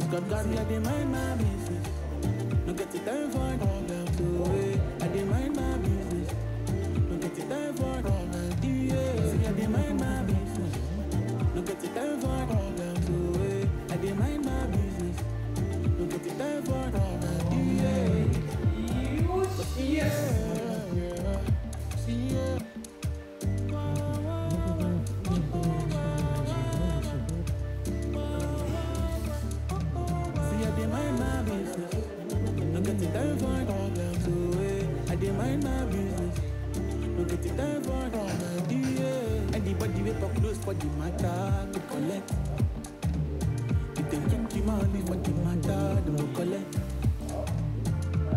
God, me, I dey mind my business. No get it time for problem to wait. I dey mind my business. No get it time for problem to wait. See, I dey mind my business. No get it time for problem to wait. I dey mind my business. No get it time for problem to wait. Anybody wake up close for the matter to collect. You can keep the money for the matter, they will collect.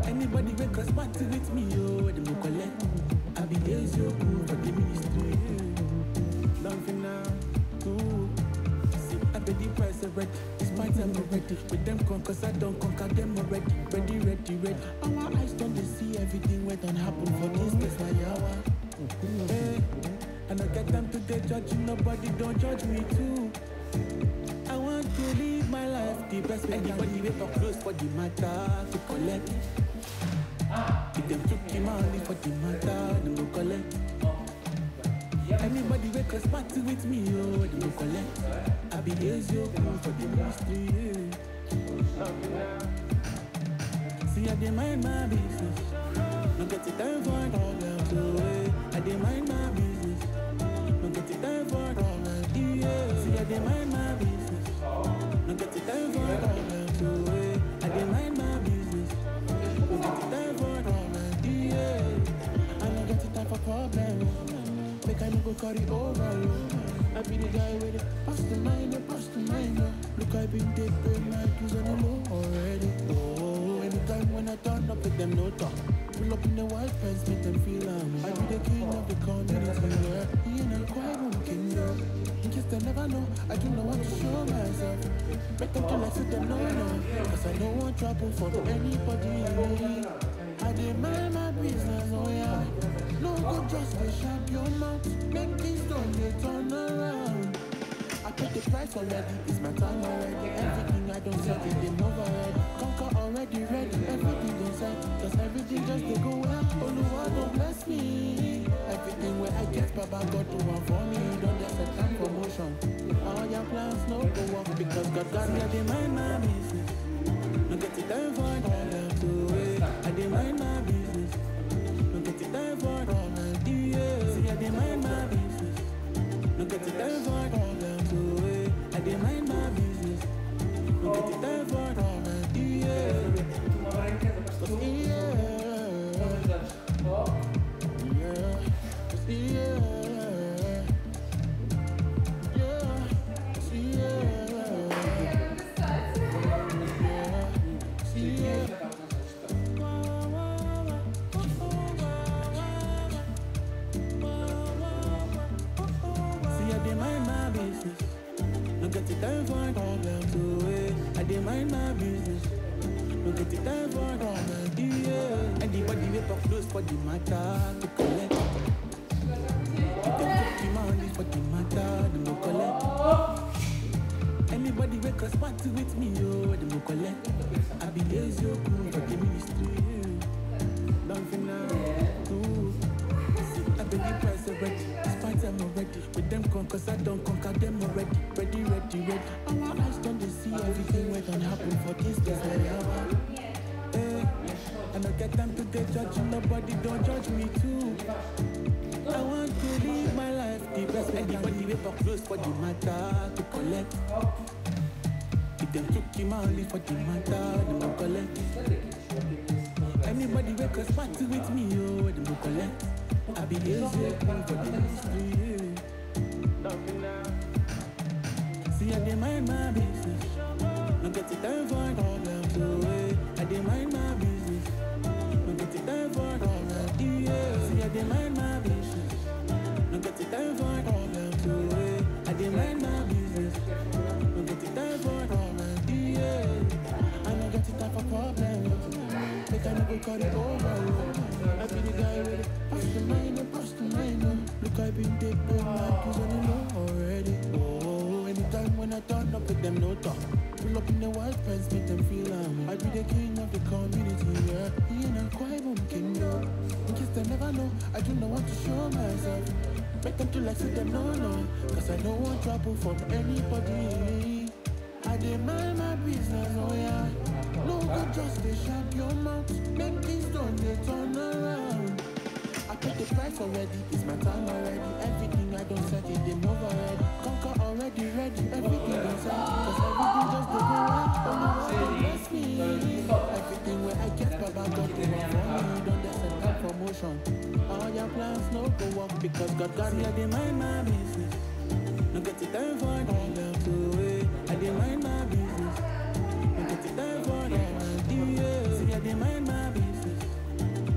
Anybody wake up party with me, oh, they will collect. I be here so cool for the ministry. Nothing now, ooh. See, I bet the price already. It's my time already. With them come, cause I don't conquer them already. Ready. Our eyes don't see everything what done happen for this place like our. Hey. And I get them to get judging, nobody don't judge me too. I want to live my life the best way. Anybody wake up close for the matter to collect. If them took him money for the matter, they will collect. Anybody wake up party with me, oh, they will collect. I be lazy for the ministry. See, I dey mind my business. No get it time for problem, so I dey mind my business. No get it time for problem, yeah. See, I dey mind my business. No get it time for problem, so I dey mind my business. No get it time for problem, yeah. I no get it time for problem. Make I no go carry over. I be the guy with it. Pass the mind. Look, I been dead, paying my dues on the low already. Oh, anytime when I turn up with them, no talk. Pull up in the white pants, make them feel I be the king of the community, yeah. He ain't a quiet one kingdom. In case they never know, I do not want to show myself. Make them feel like sit them no. Cause I don't want trouble for anybody. I did mind my business, oh yeah. No good just to shut your mouth. Make things don't get turn around. I paid the price already, it's my time already. Everything I don't set it, they move already. Conquer already ready, everything inside. Cause everything just they go well. Only one don't bless me. Everything where I get, Baba God do one for me. Don't just set time for motion. All your plans no go work because God me, I dey mind my business. No get it time for problem to wait. I dey mind my business. No get it time for problem, yeah. See, I dey mind my business. No get it time for problem to wait. I dey mind my business. No get it time for problem, yeah. No get it time for problem to wait. I dey mind my business. No get it time for problem, yeah. Anybody wake up close for the matter to collect. If them took the money for the matter, they will collect. Anybody wake up party with me, oh, they will collect. I be lazy, cool for the ministry. Nothing now, ooh. See, I be the price already. Despite I'm already with them cause I don't conquer them already. Ready. Our eyes don't see everything what can happen for this place like our. Hey, and I get them to get judging, nobody don't judge me too. I want to live my life the best way. Anybody wake up close for the matter to collect. If them took him money for the matter, they will collect. Anybody wake up party with me, oh, they will collect. I be lazy for the ministry. See, I dey mind my business. No get it time for problem to wait. I dey mind my business. No get it time for problem, yeah. See, I dey mind my business. No get it time for problem to wait. I dey mind my business. No get it time for problem, yeah. I no get it time for problem. Make I no go carry over. I be the guy with it. Pass the mind. Look, I been dead, but my dues on the low already. Oh, Anytime when I turn up with them, no talk. Pull up in the white pants, make them feel I be the king of the community, yeah. Liana Captain, in case they never know, I do not want to show myself. Make them to like say them no, cause I don't want trouble from anybody. I demand my business, oh yeah. No good just they shut your mouth. Make things done, they turn around. I paid the price already, it's my time already. Everything I don't set it, they move already. Conquer already ready, everything done set. Cause everything just they go right. Only one don't bless me. Everything where I get, Baba God do one for me. Don't just set up promotion. All your plans no go work because God here, they mind my business. No get it time for them to wait. I dey mind my business. No get it time for them to see, I dey mind my business.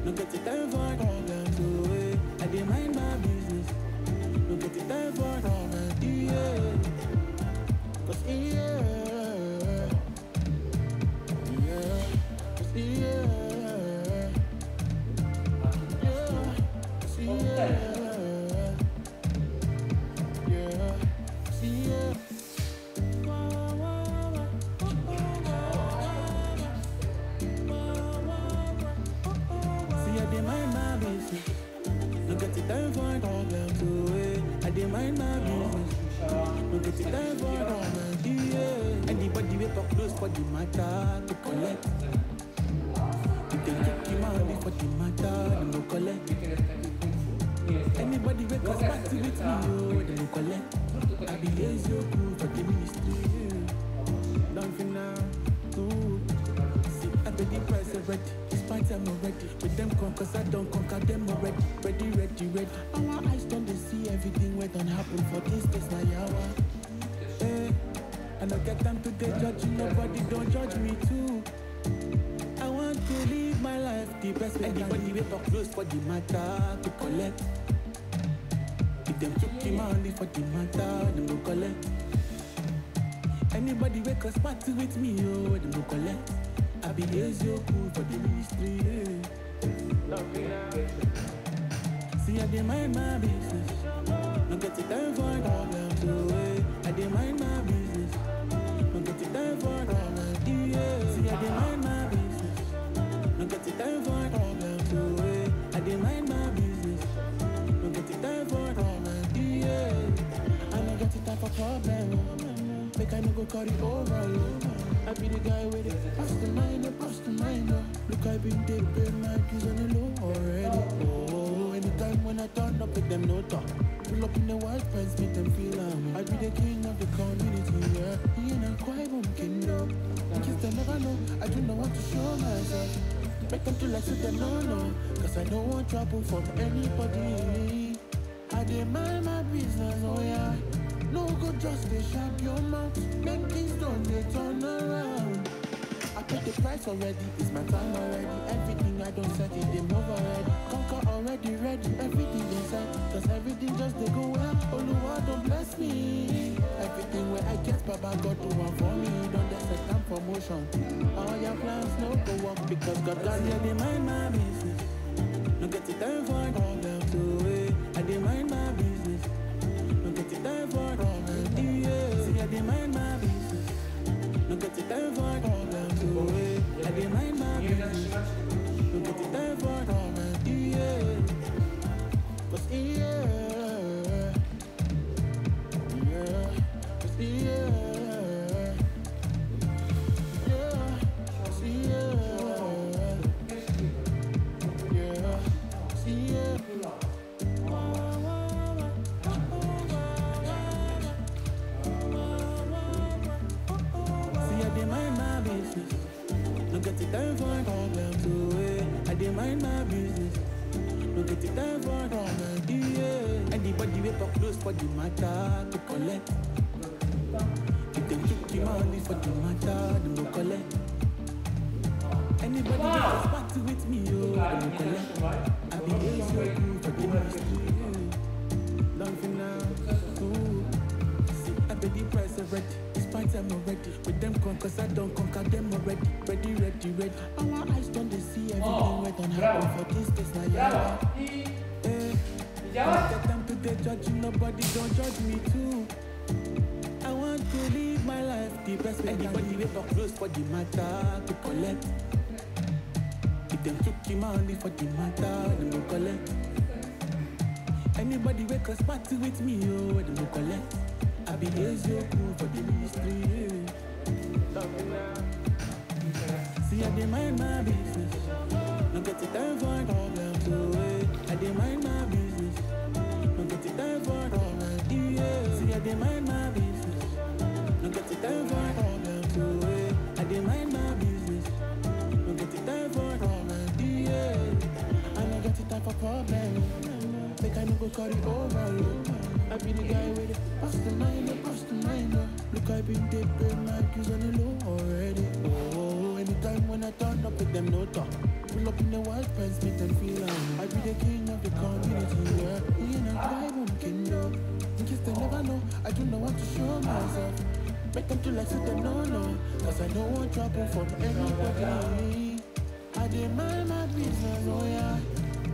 No get it time for them to wait. I dey mind my business. No get it time for them cause anybody wake up close for the matter to collect. You can kick him out for the matter, no collect. Anybody wake up party with me, oh, they no collect. I be lazy, cool for the ministry. Nothing now, ooh. See, I be the price already. Despite I'm already with them cause I don't conquer them already. Ready. Our eyes don't they see everything what done happen for this place now, yeah. I don't get time to get judging, nobody don't judge me too. I want to live my life the best way. Anybody wake up close for the matter to collect. If them took him only for the matter, them go collect. Anybody wake up party with me, oh, them go collect. I be lazy, cool for the ministry, See, I dey mind my business. No get it time for them to wait. I dey mind my business. No get it time for them, See, I dey mind my business. No get it time for them to wait. I dey mind my business. No get it time for them, I no get it time for problem. Make I no go carry over, I be the guy with it. Pass the mind, Look, I been there, pay my dues on the low already. Oh, anytime when I turn up with them, no talk. Pull up in the white pants, make them feel I be the king of the community, yeah. Liana Captain, in case they never know, I do not want to show myself. Make them feel like say them no, cause I don't want trouble from anybody. I demand my business, oh yeah. No good just they shut your mouth. Make things done, they turn around. I paid the price already, it's my time already. Everything I don't set it, they move already. Conquer already ready, everything they said. Cause everything just they go well. Only one don't bless me. Everything where I get, Baba God do one for me. Don't just set time promotion. All your plans no go work because God here, they mind my business. No get it time for them to wait. I dey mind my business. No get it time for them, See, I dey mind my business. No get it time for them to wait. I dey mind my business. No get it time for them, cause no get it time for them to wait. I dey mind my business. No get it time for them, Anybody wake up close for the matter to collect. If them took him only for the matter, them no collect. Anybody wake up party with me, oh, them no collect. I be lazy, cool for the ministry, Nothing now, ooh. See, I be the price already. Despite I'm already with them cause I don't conquer them already. Ready. Our eyes don't they see everything what done happen for this place now, yeah. Don't get them to they judge, nobody don't judge me too. I want life the best way. Anybody wake up close for the matter to collect. If them took him only for the matter, them go collect. Anybody wake up party with me, oh, them go collect. I be lazy cool for the ministry. See, I dey mind my business. No get it time for problems, so I dey mind my business. No get it time for problems, yeah. See, I dey mind my business. No get it time for problems, so I dey mind my business. No get it time for problems, yeah. I no get it time for problems. Make I no go carry over. I be the guy with it. Past the mind. Look, I been dead, my cues on the low already. Oh, anytime when I turn up with them no talk. Pull up in the white pants, make them feel I be the king of the community, yeah. Me and I won't kingdom. In case they never know, I do not want to show myself. Make them feel like sit them no. Cause I don't want trouble from anybody. I demand my business, oh yeah.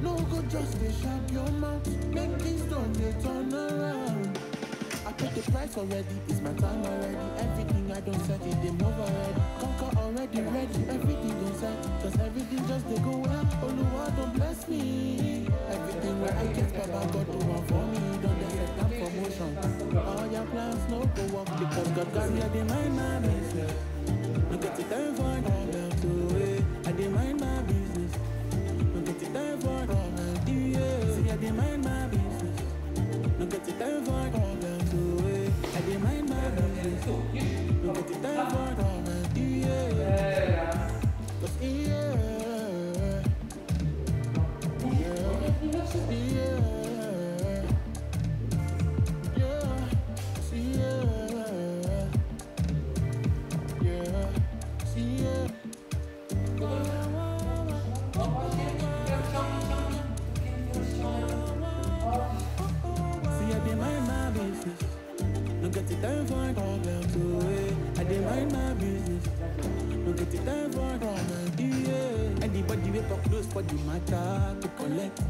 No good, just they shut your mouth. Make things done, they turn around. I paid the price already, it's my time already. Everything I don't set it, they move already. Conquer already, ready, everything don't set. Cause everything just they go well. Oh Lord, don't bless me. Everything where I get, Baba God do one for me. Don't they set up for motion. All your plans no go work because God got me, I demand my business. No get it time for problems, so I demand my business. No get it time for problems, yeah. See, I demand my business. No get it time for problems, so I demand my business. No get it time for problems, yeah. Cause yeah. Time for problems, so I dey mind my business. No get it time for problems, yeah. Anybody wake up close for the matter to collect.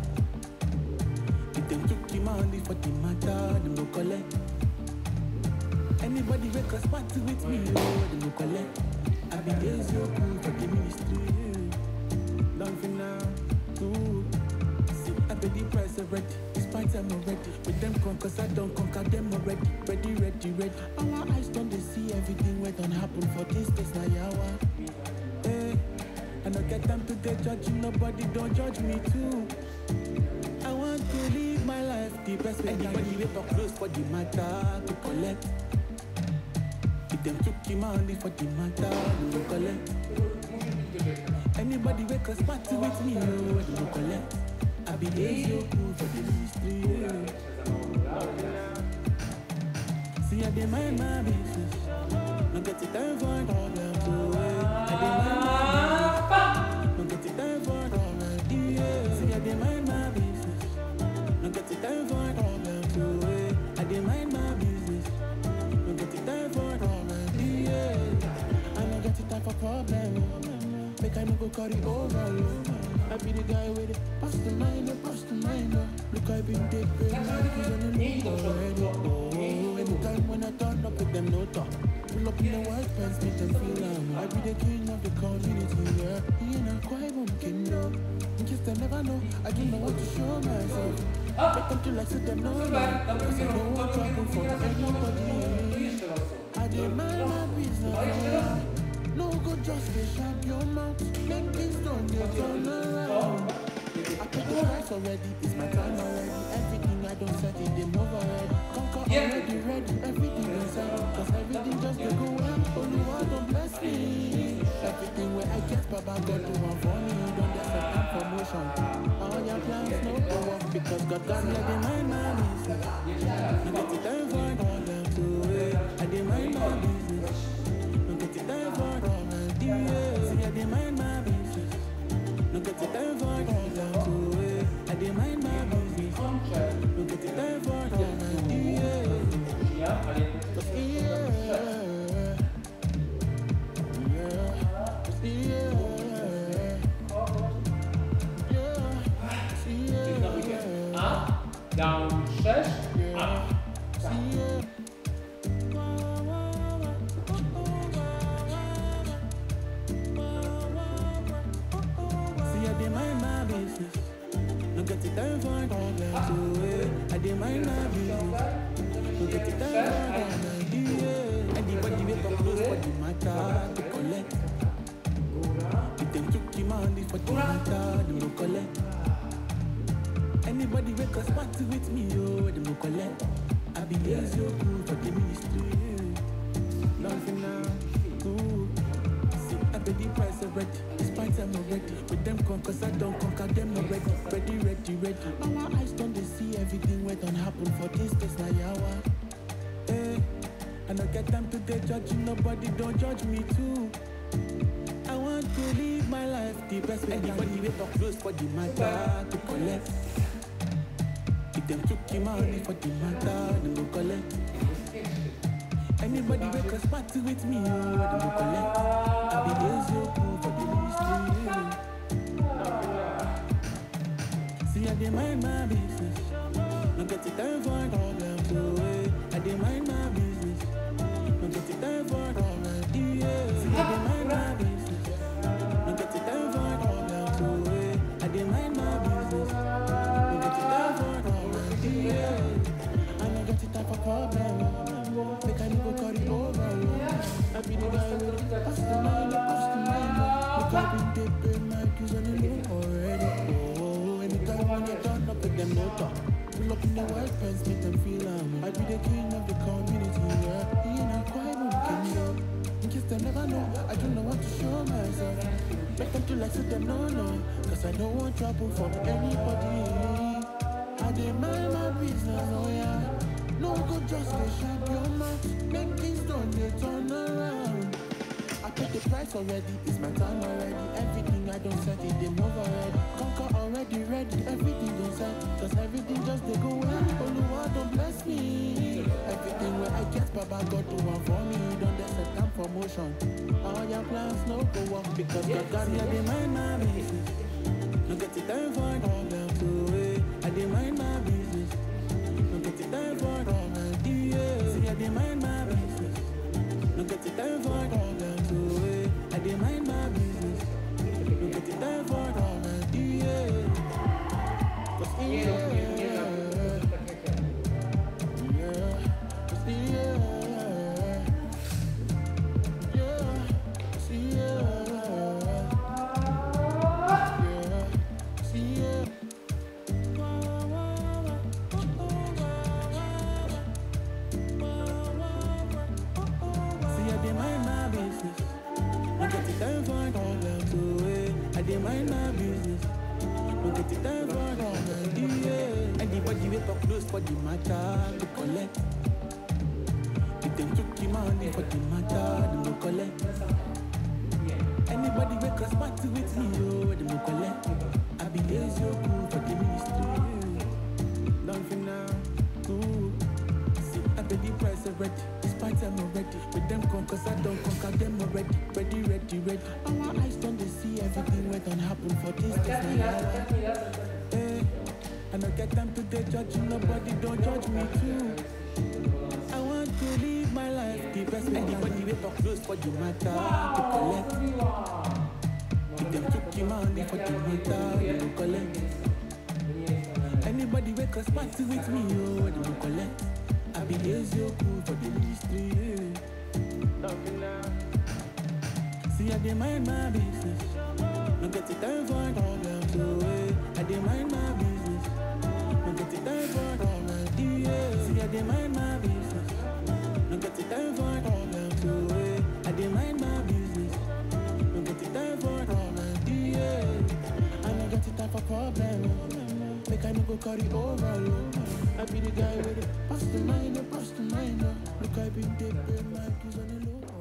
If them took him only for the matter, them go collect. Anybody wake up party with me, oh, them go collect. I be lazy cool for the ministry, yeah. Don't feel now, too. See, I pay the price already. I'm already with them cause I don't conquer them already. Ready. Our eyes don't they see everything what don't happen for this place now, yawa. Hey, I don't get time to get judging, nobody don't judge me too. I want to live my life the best way. Anybody wake up close for the matter to collect. If them took him only for the matter, they will collect. Anybody wake up party with me, oh, they will collect. I be lazy cool for the ministry, yeah. See, I demand my business. No get it time for problems, so I demand my business. No get it time for problems, yeah. See, I demand my business. No get it time for problems, so I demand my business. No get it time for problems, yeah. I no get it time for problems. Make I no go carry over. I be the guy with it. Past the mind. Look, I been dead, my on the loop already. Oh, anytime when I turn up with them no talk. Pull up in the white pants, make them feel I be the king of the community, yeah. Liana Captain. In case they never know, I do not want to show myself. Make them feel like sit them no. Cause I don't want trouble from anybody. I demand my business. No good, just they shut your mouth. Make things done, they turn around. I paid the price already, it's my time already. Everything I don't set it, they move already. Conquer already, ready, everything inside. Cause everything just they go well. Only one don't bless me. Everything where I get, Baba God do one for me. Don't get set up for motion. All your plans no go work because God got me, I demand my business. No get it time for problems, so I demand my business. No get it time for problems, yeah. See, I demand my business. No get it time for problems, so I demand my business. No get it time for problems, yeah. Cause Down 6, up. it time for problem, so I dey mind my business. No get it time for problem, yeah. Anybody wake up close for the matter to collect. If them took the money for the matter, them no collect. Anybody wake up party with me, oh, them no collect. I be here so cool for the ministry. Nothing now, ooh. See, I pay the price already. Despite I'm already with them cause I don't conquer them already. Ready. Our eyes don't they see everything what don't happen for this place now, yawa. Eh, I don't get time to get judging. Nobody don't judge me too. I want to live my life the best way. Anybody wake up close for the matter to collect. If them took the money for the matter, they will collect. Anybody wake up party with me, oh, they will collect. I be here so cool for the ministry. See, I dey mind my business. No get the time for problem, so I dey mind my business. No get the time for problem, yeah. See, I dey mind my business. No get the time for problem, so I dey mind my business. No get the time for problem, yeah. I no get the time for problem. Make I no go carry over. I be the guy with the pass the mind. Look, I been dipping my keys on the loop already. Oh, anytime when you turn up with them no talk. Pull up in the white pants, make them feel I be the king of the community, yeah. You know, quite kingdom. In case they never know, I don't know what to show myself. Make them feel like say them no. Cause I don't want trouble from anybody. I dey mind my business, oh yeah. No go just get shut your mouth. Make things done, they turn around. I paid the price already, it's my time already. Everything I don't set it, they move already. Conquer already ready, everything don't set. Cause everything just they go well. Only one don't bless me. Everything where I get, Baba God do one for me. Don't let set time for motion. All your plans no go up because God got me. I dey mind my business. No get the time for problem, so I dey mind my business. No get the time for problem, yeah. See, I dey mind my business. No get the time for problem, so I dey mind my business. No get the time for problem, yeah. Cause mind my business. No get the time for all yeah. Anybody wake up close for the matter to collect. If them took the money for the matter, they no collect. Anybody wake up party with me, oh, they no collect. I be here so cool for the ministry. Nothing now, ooh. See, I pay the price already. Despite I'm already with them cause I don't conquer them already. Ready. Our eyes don't they see everything what don't happen for this place now. I don't get time to get judging. Nobody don't judge me too. I want to live my life the best way. Anybody wake up close for the matter to collect. If them took the money for the matter, they will collect. Anybody wake up party with me, oh, they will collect. I be here so cool for the ministry, yeah. See, I dey mind my business. No get the time for problem, so I dey mind my business. No get the time for problem, yeah. See, I dey mind my business. No get the time for problem, so I dey mind my business. No get the time for problem, yeah. I no get the time for problem. Make I no go carry over, I be the guy with it. Pass the mind. Look, I been dipping my keys on the low.